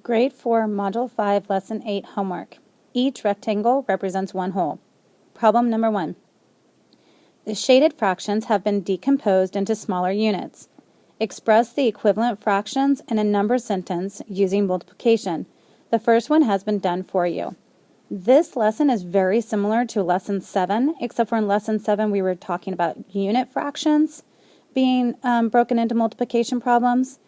Grade 4, Module 5, Lesson 8 homework. Each rectangle represents one whole. Problem number 1. The shaded fractions have been decomposed into smaller units. Express the equivalent fractions in a number sentence using multiplication. The first one has been done for you. This lesson is very similar to Lesson 7, except for in Lesson 7 we were talking about unit fractions being broken into multiplication problems.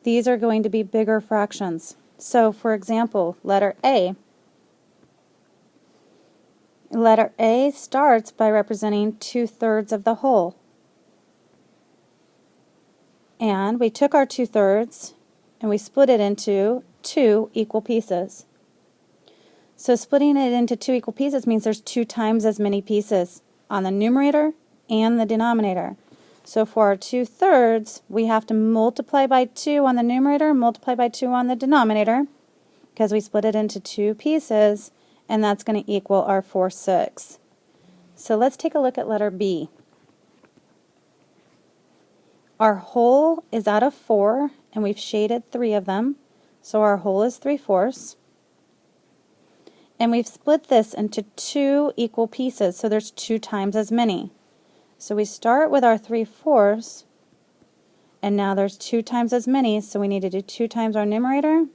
These are going to be bigger fractions. So, for example, letter A. Letter A starts by representing 2/3 of the whole. And we took our 2/3 and we split it into 2 equal pieces. So splitting it into 2 equal pieces means there's 2 times as many pieces on the numerator and the denominator. So for our 2/3, we have to multiply by 2 on the numerator, multiply by 2 on the denominator, because we split it into 2 pieces, and that's going to equal our 4/6. So let's take a look at letter B. Our whole is out of 4, and we've shaded 3 of them, so our whole is 3/4. And we've split this into 2 equal pieces, so there's 2 times as many. So we start with our 3/4, and now there's 2 times as many, so we need to do 2 times our numerator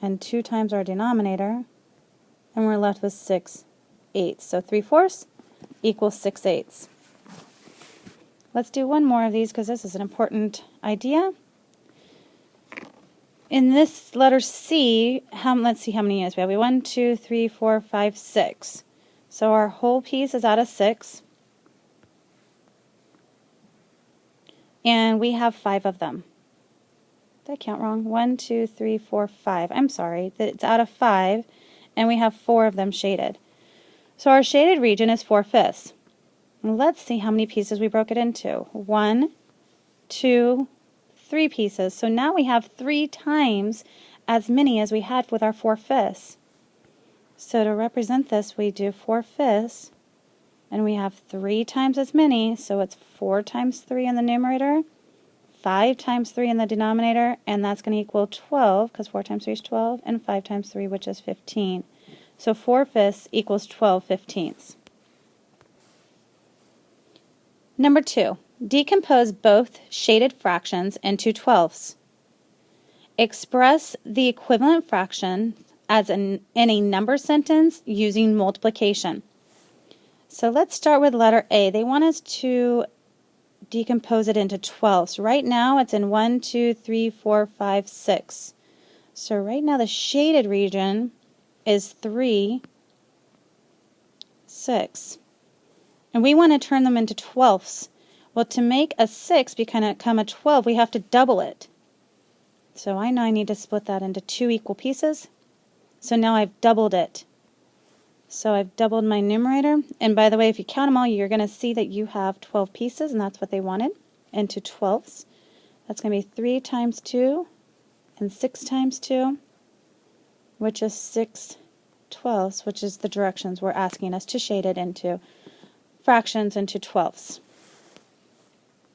and 2 times our denominator, and we're left with 6/8. So 3/4 equals 6/8. Let's do one more of these because this is an important idea. In this letter C, let's see how many units we have. We have 1, 2, 3, 4, 5, 6. So our whole piece is out of 6. And we have 5 of them. Did I count wrong? 1, 2, 3, 4, 5. I'm sorry. It's out of 5, and we have 4 of them shaded. So our shaded region is 4/5. Let's see how many pieces we broke it into. 1, 2, 3 pieces. So now we have 3 times as many as we had with our 4/5. So to represent this, we do 4/5, and we have 3 times as many, so it's 4 times 3 in the numerator, 5 times 3 in the denominator, and that's going to equal 12, because 4 times 3 is 12, and 5 times 3, which is 15. So 4/5 equals 12/15. Number 2, decompose both shaded fractions into 12ths. Express the equivalent fraction as in a number sentence using multiplication. So let's start with letter A. They want us to decompose it into 12ths. Right now it's in 1, 2, 3, 4, 5, 6. So right now the shaded region is 3, 6. And we want to turn them into 12ths. Well, to make a 6 become a 12, we have to double it. So I know I need to split that into 2 equal pieces. So now I've doubled it. So I've doubled my numerator, and by the way, if you count them all, you're going to see that you have 12 pieces, and that's what they wanted, into 12ths. That's going to be 3 times 2 and 6 times 2, which is 6/12, which is the directions we're asking us to shade it into fractions into 12ths.